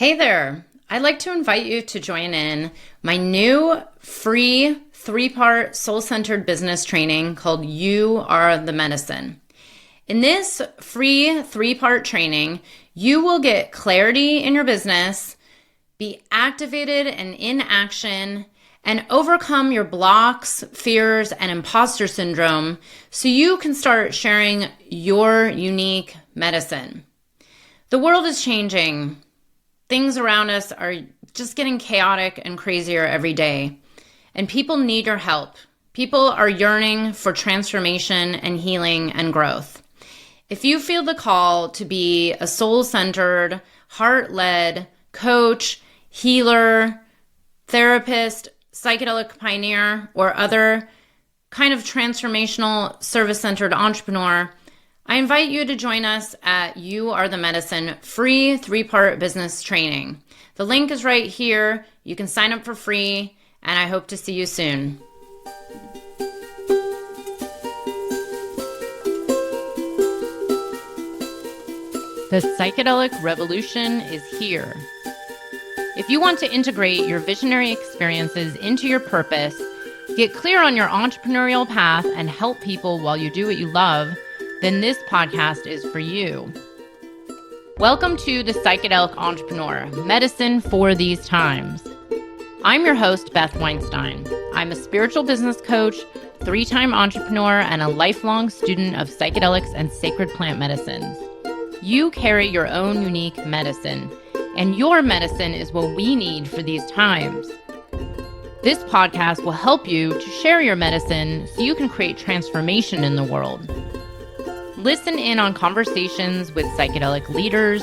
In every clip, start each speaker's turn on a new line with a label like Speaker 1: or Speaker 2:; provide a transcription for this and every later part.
Speaker 1: Hey there. I'd like to invite you to join in my new free 3-part soul-centered business training called You Are the Medicine. In this free 3-part training, you will get clarity in your business, be activated and in action, and overcome your blocks, fears, and imposter syndrome so you can start sharing your unique medicine. The world is changing. Things around us are just getting chaotic and crazier every day, and people need your help. People are yearning for transformation and healing and growth. If you feel the call to be a soul-centered, heart-led coach, healer, therapist, psychedelic pioneer, or other kind of transformational service-centered entrepreneur, I invite you to join us at You Are the Medicine free 3-part business training. The link is right here. You can sign up for free, and I hope to see you soon. The psychedelic revolution is here. If you want to integrate your visionary experiences into your purpose, get clear on your entrepreneurial path, and help people while you do what you love, then this podcast is for you. Welcome to The Psychedelic Entrepreneur, Medicine for These Times. I'm your host, Beth Weinstein. I'm a spiritual business coach, 3-time entrepreneur, and a lifelong student of psychedelics and sacred plant medicines. You carry your own unique medicine, and your medicine is what we need for these times. This podcast will help you to share your medicine so you can create transformation in the world. Listen in on conversations with psychedelic leaders,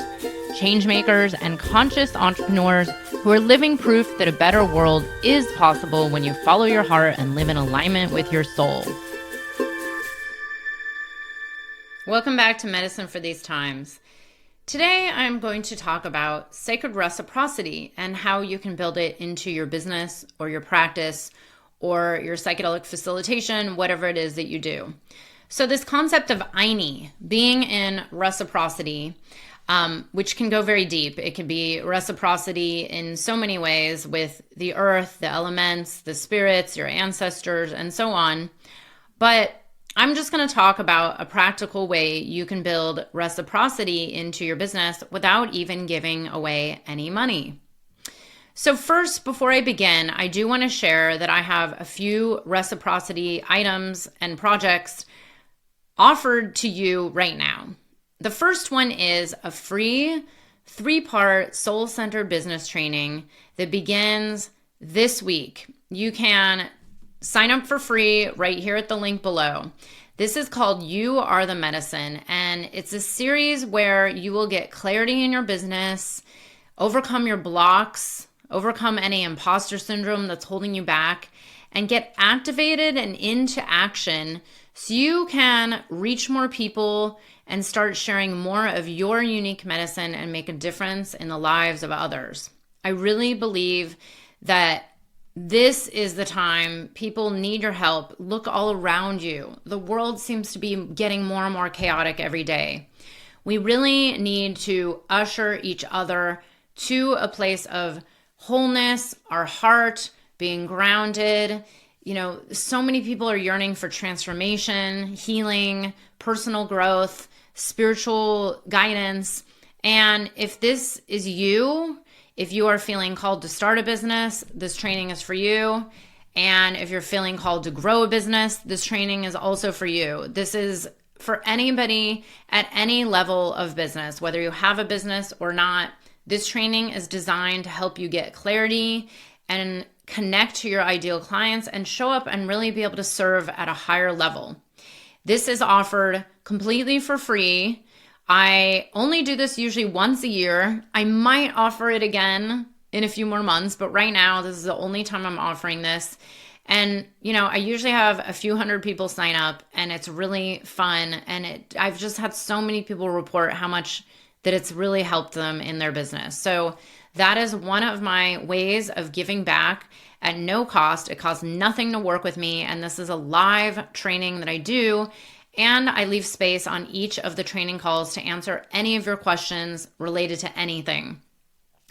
Speaker 1: changemakers, and conscious entrepreneurs who are living proof that a better world is possible when you follow your heart and live in alignment with your soul. Welcome back to Medicine for These Times. Today, I'm going to talk about sacred reciprocity and how you can build it into your business or your practice or your psychedelic facilitation, whatever it is that you do. So this concept of Aini, being in reciprocity, which can go very deep. It can be reciprocity in so many ways with the earth, the elements, the spirits, your ancestors, and so on. But I'm just going to talk about a practical way you can build reciprocity into your business without even giving away any money. So first, before I begin, I do want to share that I have a few reciprocity items and projects offered to you right now. The first one is a free 3-part soul-centered business training that begins this week. You can sign up for free right here at the link below. This is called You Are the Medicine, and it's a series where you will get clarity in your business, overcome your blocks, overcome any imposter syndrome that's holding you back, and get activated and into action so you can reach more people and start sharing more of your unique medicine and make a difference in the lives of others. I really believe that this is the time people need your help. Look all around you. The world seems to be getting more and more chaotic every day. We really need to usher each other to a place of wholeness, our heart being grounded. You know, so many people are yearning for transformation, healing, personal growth, spiritual guidance. And if this is you, if you are feeling called to start a business, this training is for you. And if you're feeling called to grow a business, this training is also for you. This is for anybody at any level of business, whether you have a business or not. This training is designed to help you get clarity and connect to your ideal clients and show up and really be able to serve at a higher level. This is offered completely for free. I only do this usually once a year. I might offer it again in a few more months, but right now this is the only time I'm offering this. And, you know, I usually have a few hundred people sign up and it's really fun. And I've just had so many people report how much that it's really helped them in their business. So that is one of my ways of giving back at no cost. It costs nothing to work with me. And this is a live training that I do. And I leave space on each of the training calls to answer any of your questions related to anything.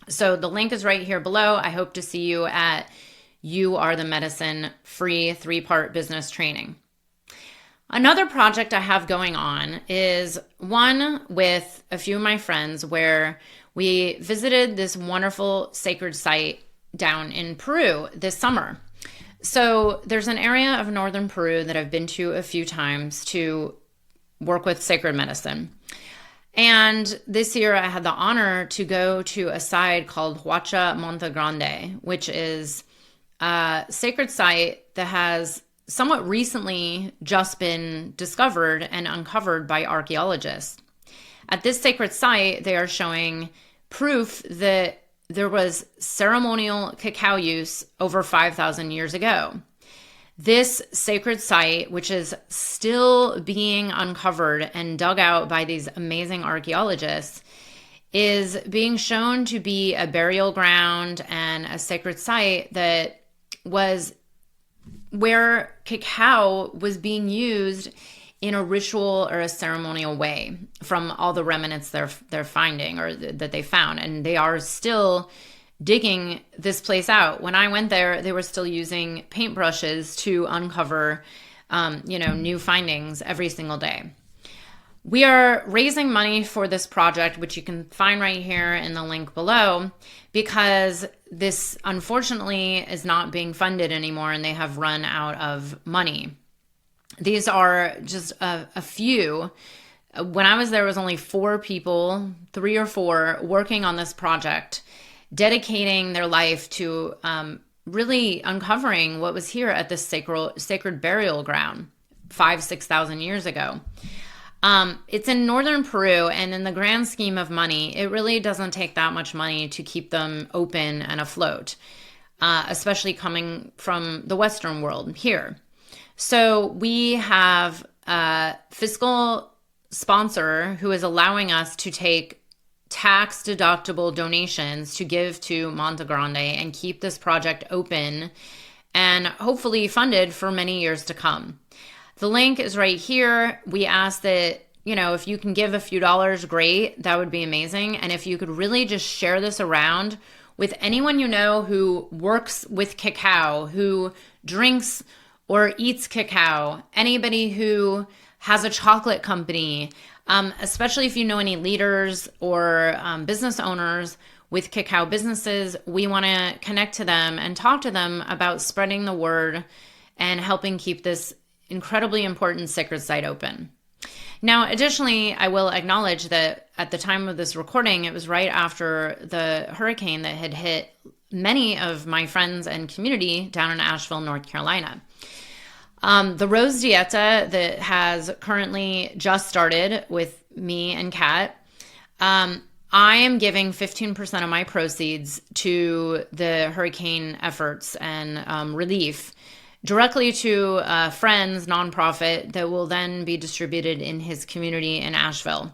Speaker 1: So the link is right here below. I hope to see you at You Are the Medicine free 3-part business training. Another project I have going on is one with a few of my friends where we visited this wonderful sacred site down in Peru this summer. So there's an area of Northern Peru that I've been to a few times to work with sacred medicine. And this year I had the honor to go to a site called Huacha Monte Grande, which is a sacred site that has somewhat recently just been discovered and uncovered by archaeologists. At this sacred site, they are showing proof that there was ceremonial cacao use over 5,000 years ago. This sacred site, which is still being uncovered and dug out by these amazing archaeologists, is being shown to be a burial ground and a sacred site that was where cacao was being used in a ritual or a ceremonial way from all the remnants they're finding or that they found. And they are still digging this place out. When I went there, they were still using paintbrushes to uncover, new findings every single day. We are raising money for this project, which you can find right here in the link below, because this unfortunately is not being funded anymore and they have run out of money. These are just a few. When I was there, was only 4 people, 3 or 4, working on this project, dedicating their life to really uncovering what was here at this sacred burial ground 5,000-6,000 years ago. It's in Northern Peru, and in the grand scheme of money, it really doesn't take that much money to keep them open and afloat, especially coming from the Western world here. So we have a fiscal sponsor who is allowing us to take tax-deductible donations to give to Monte Grande and keep this project open and hopefully funded for many years to come. The link is right here. We ask that, if you can give a few dollars, great. That would be amazing. And if you could really just share this around with anyone you know who works with cacao, who drinks or eats cacao, anybody who has a chocolate company, especially if you know any leaders or business owners with cacao businesses, we want to connect to them and talk to them about spreading the word and helping keep this incredibly important sacred site open. Now, additionally, I will acknowledge that at the time of this recording, it was right after the hurricane that had hit many of my friends and community down in Asheville, North Carolina. The Rose Dieta that has currently just started with me and Kat, I am giving 15% of my proceeds to the hurricane efforts and relief directly to a friend's nonprofit that will then be distributed in his community in Asheville.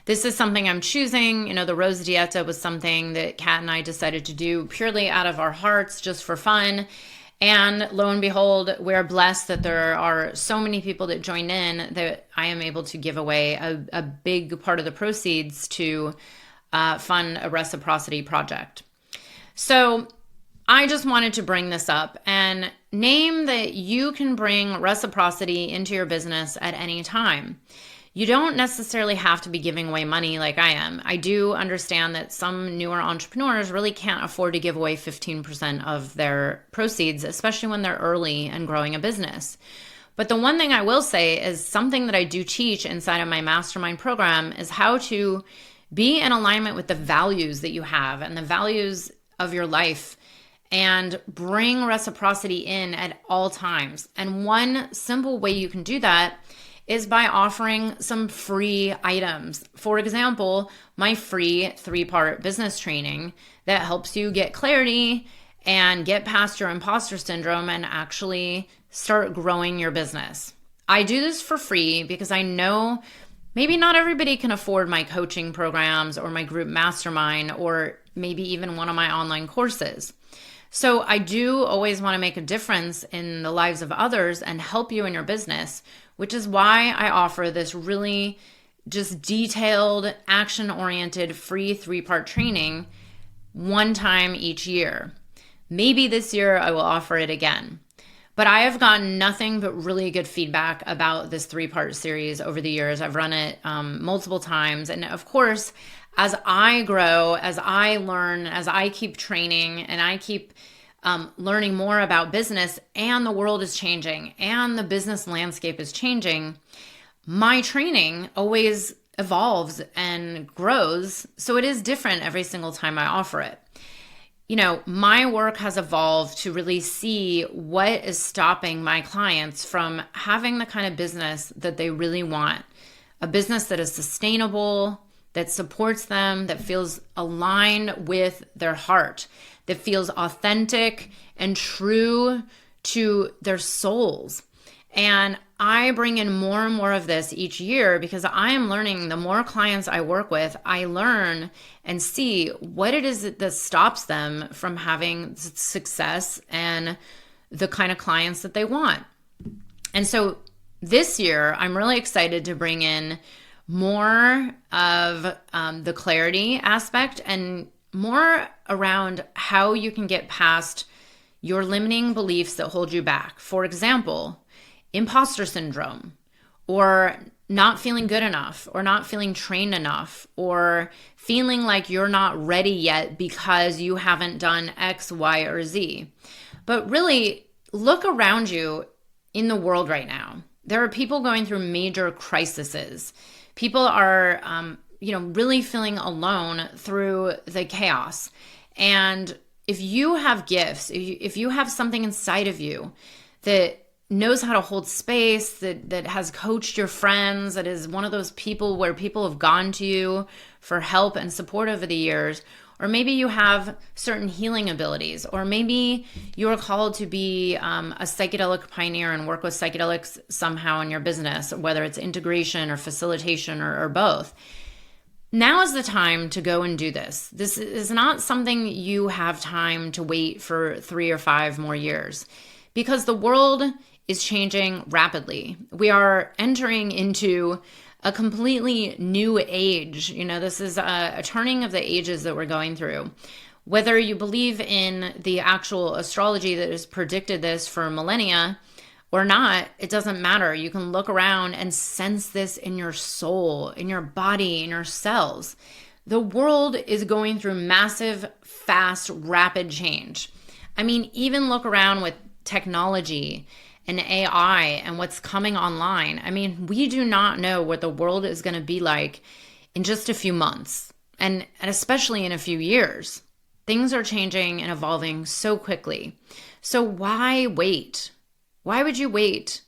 Speaker 1: This is something I'm choosing. The Rose Dieta was something that Kat and I decided to do purely out of our hearts, just for fun. And lo and behold, we're blessed that there are so many people that joined in that I am able to give away a big part of the proceeds to fund a reciprocity project. So I just wanted to bring this up and name that you can bring reciprocity into your business at any time. You don't necessarily have to be giving away money like I am. I do understand that some newer entrepreneurs really can't afford to give away 15% of their proceeds, especially when they're early and growing a business. But the one thing I will say is something that I do teach inside of my mastermind program is how to be in alignment with the values that you have and the values of your life and bring reciprocity in at all times. And one simple way you can do that is by offering some free items. For example, my free 3-part business training that helps you get clarity and get past your imposter syndrome and actually start growing your business. I do this for free because I know maybe not everybody can afford my coaching programs or my group mastermind or maybe even one of my online courses. So I do always want to make a difference in the lives of others and help you in your business, which is why I offer this really just detailed, action-oriented, free 3-part training one time each year. Maybe this year I will offer it again. But I have gotten nothing but really good feedback about this 3-part series over the years. I've run it multiple times. And of course, as I grow, as I learn, as I keep training and I keep learning more about business, and the world is changing and the business landscape is changing, my training always evolves and grows. So it is different every single time I offer it. My work has evolved to really see what is stopping my clients from having the kind of business that they really want. A business that is sustainable, that supports them, that feels aligned with their heart, that feels authentic and true to their souls. And I bring in more and more of this each year because I am learning. The more clients I work with, I learn and see what it is that stops them from having success and the kind of clients that they want. And so this year, I'm really excited to bring in more of the clarity aspect and more around how you can get past your limiting beliefs that hold you back. For example, imposter syndrome, or not feeling good enough, or not feeling trained enough, or feeling like you're not ready yet because you haven't done X, Y, or Z. But really, look around you in the world right now. There are people going through major crises. People are, really feeling alone through the chaos. And if you have gifts, if you have something inside of you that knows how to hold space, that has coached your friends, that is one of those people where people have gone to you for help and support over the years, or maybe you have certain healing abilities, or maybe you're called to be a psychedelic pioneer and work with psychedelics somehow in your business, whether it's integration or facilitation or both. Now is the time to go and do this. This is not something you have time to wait for 3 or 5 more years, because the world is changing rapidly. We are entering into a completely new age. This is a turning of the ages that we're going through. Whether you believe in the actual astrology that has predicted this for millennia or not, it doesn't matter. You can look around and sense this in your soul, in your body, in your cells. The world is going through massive, fast, rapid change. Even look around with technology and AI and what's coming online. We do not know what the world is going to be like in just a few months, and especially in a few years. Things are changing and evolving so quickly. So why wait? Why would you wait?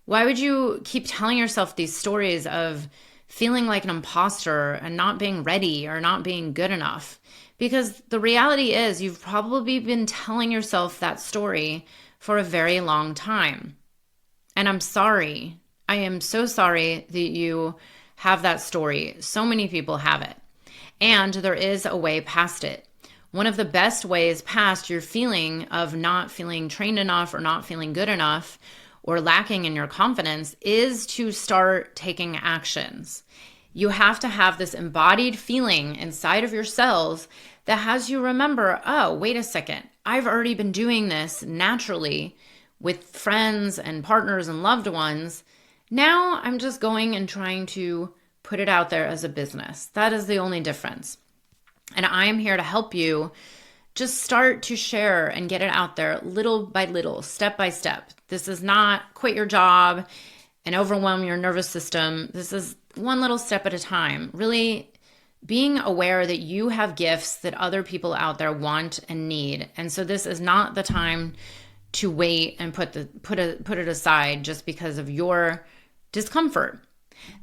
Speaker 1: Why would you keep telling yourself these stories of feeling like an imposter and not being ready or not being good enough? Because the reality is you've probably been telling yourself that story for a very long time. And I'm sorry. I am so sorry that you have that story. So many people have it. And there is a way past it. One of the best ways past your feeling of not feeling trained enough or not feeling good enough or lacking in your confidence is to start taking actions. You have to have this embodied feeling inside of your cells that has you remember, oh, wait a second. I've already been doing this naturally with friends and partners and loved ones. Now I'm just going and trying to put it out there as a business. That is the only difference. And I am here to help you just start to share and get it out there little by little, step by step. This is not quit your job and overwhelm your nervous system. This is one little step at a time. Really being aware that you have gifts that other people out there want and need. And so this is not the time to wait and put it aside just because of your discomfort.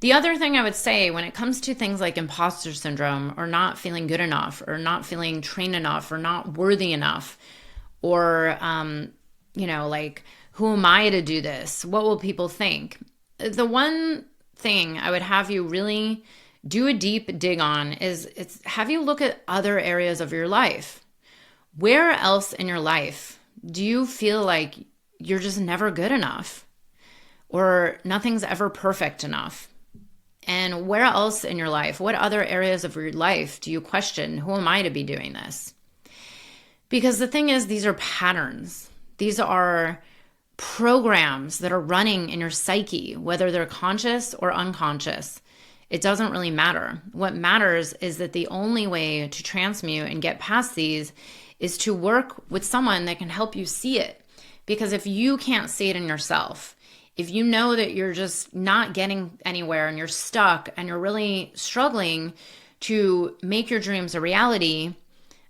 Speaker 1: The other thing I would say when it comes to things like imposter syndrome or not feeling good enough or not feeling trained enough or not worthy enough or, like, who am I to do this? What will people think? The one thing I would have you really do a deep dig on is have you look at other areas of your life. Where else in your life do you feel like you're just never good enough or nothing's ever perfect enough? And where else in your life, what other areas of your life do you question, who am I to be doing this? Because the thing is, these are patterns. These are programs that are running in your psyche, whether they're conscious or unconscious. It doesn't really matter. What matters is that the only way to transmute and get past these is to work with someone that can help you see it. Because if you can't see it in yourself, if you know that you're just not getting anywhere and you're stuck and you're really struggling to make your dreams a reality,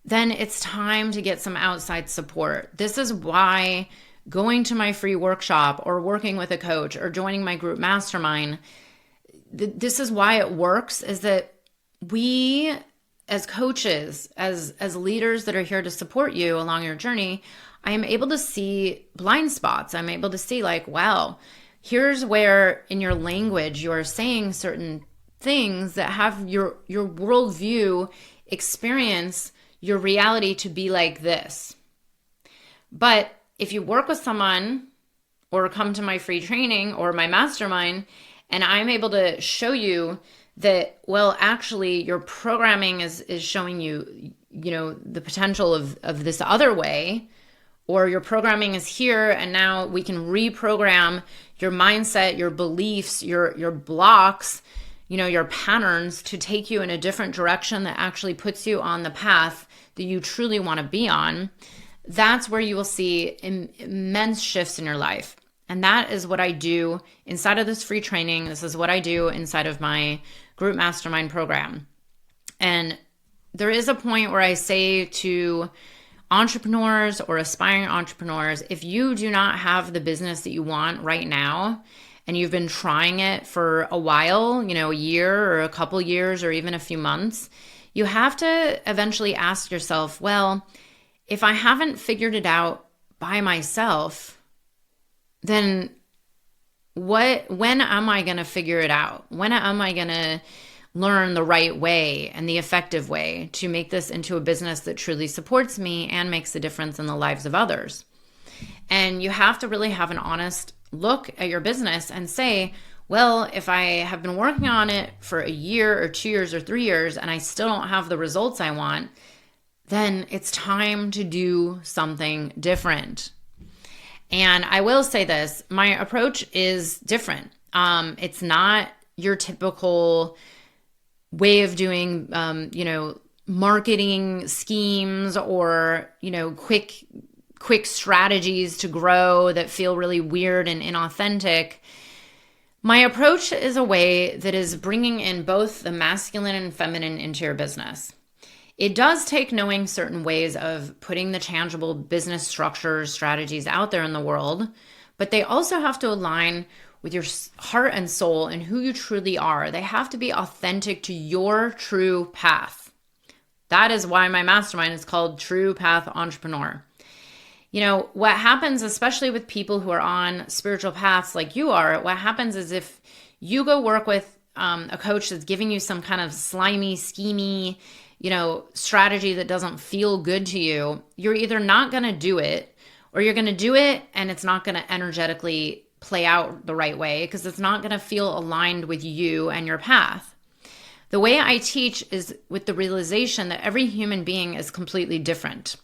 Speaker 1: then it's time to get some outside support. This is why going to my free workshop or working with a coach or joining my group mastermind, this is why it works, is that we as coaches, as leaders that are here to support you along your journey, I am able to see blind spots. I'm able to see like, wow, here's where in your language you're saying certain things that have your worldview experience your reality to be like this. But if you work with someone or come to my free training or my mastermind, and I'm able to show you that, well, actually your programming is showing you, the potential of this other way, or your programming is here and now we can reprogram your mindset, your beliefs, your blocks, your patterns to take you in a different direction that actually puts you on the path that you truly want to be on. That's where you will see immense shifts in your life. And that is what I do inside of this free training. This is what I do inside of my group mastermind program. And there is a point where I say to entrepreneurs or aspiring entrepreneurs, if you do not have the business that you want right now, and you've been trying it for a while, a year or a couple years or even a few months, you have to eventually ask yourself, well, if I haven't figured it out by myself, then when am I going to figure it out? When am I going to learn the right way and the effective way to make this into a business that truly supports me and makes a difference in the lives of others? And you have to really have an honest look at your business and say, well, if I have been working on it for a year or 2 years or 3 years and I still don't have the results I want, then it's time to do something different. And I will say this, my approach is different. It's not your typical way of doing, marketing schemes or, quick strategies to grow that feel really weird and inauthentic. My approach is a way that is bringing in both the masculine and feminine into your business. It does take knowing certain ways of putting the tangible business structures, strategies out there in the world, but they also have to align with your heart and soul and who you truly are. They have to be authentic to your true path. That is why my mastermind is called True Path Entrepreneur. What happens, especially with people who are on spiritual paths like you are, what happens is if you go work with a coach that's giving you some kind of slimy, schemy, strategy that doesn't feel good to you, you're either not going to do it or you're going to do it and it's not going to energetically play out the right way because it's not going to feel aligned with you and your path. The way I teach is with the realization that every human being is completely different.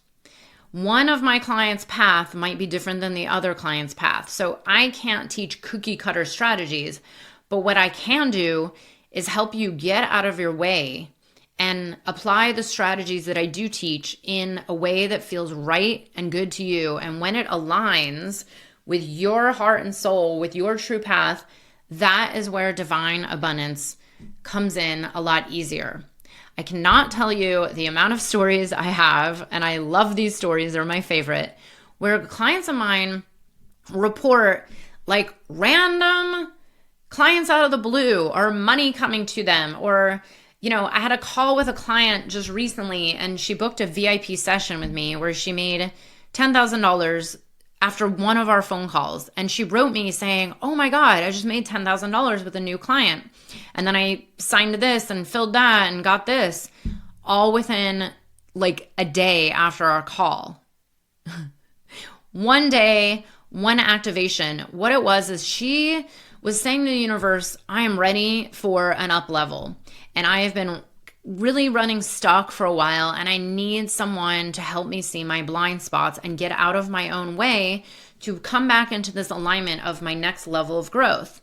Speaker 1: One of my clients' path might be different than the other client's path. So I can't teach cookie cutter strategies, but what I can do is help you get out of your way and apply the strategies that I do teach in a way that feels right and good to you. And when it aligns with your heart and soul, with your true path, that is where divine abundance comes in a lot easier. I cannot tell you the amount of stories I have, and I love these stories, they're my favorite, where clients of mine report like random clients out of the blue or money coming to them. Or, I had a call with a client just recently and she booked a VIP session with me where she made $10,000 after one of our phone calls. And she wrote me saying, oh my God, I just made $10,000 with a new client. And then I signed this and filled that and got this all within like a day after our call. One day, one activation. What it was is she was saying to the universe, I am ready for an up level. And I have been really running stuck for a while, and I need someone to help me see my blind spots and get out of my own way to come back into this alignment of my next level of growth.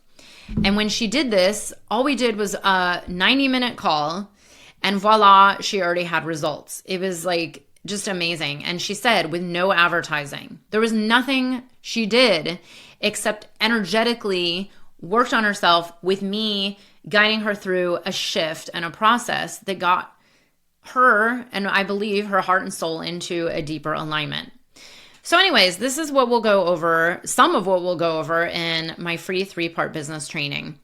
Speaker 1: And when she did this, all we did was a 90-minute call, and voila, she already had results. It was like just amazing. And she said, with no advertising, there was nothing she did except energetically worked on herself with me, guiding her through a shift and a process that got her, and I believe her heart and soul, into a deeper alignment. So anyways, this is what we'll go over, some of what we'll go over in my free 3-part business training.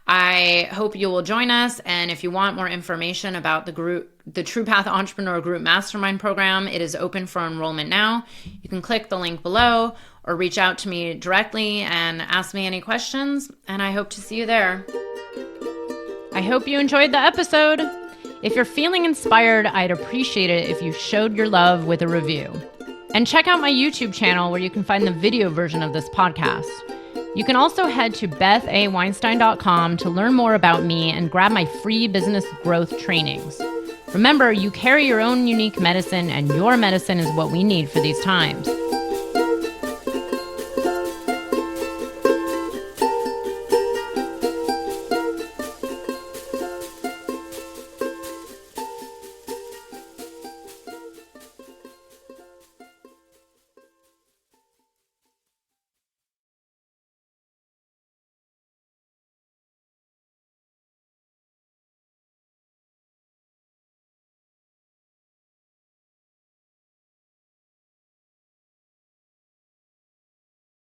Speaker 1: I hope you will join us. And if you want more information about the True Path Entrepreneur Group Mastermind Program, it is open for enrollment now. You can click the link below or reach out to me directly and ask me any questions. And I hope to see you there. I hope you enjoyed the episode. If you're feeling inspired, I'd appreciate it if you showed your love with a review. And check out my YouTube channel where you can find the video version of this podcast. You can also head to bethaweinstein.com to learn more about me and grab my free business growth trainings. Remember, you carry your own unique medicine, and your medicine is what we need for these times.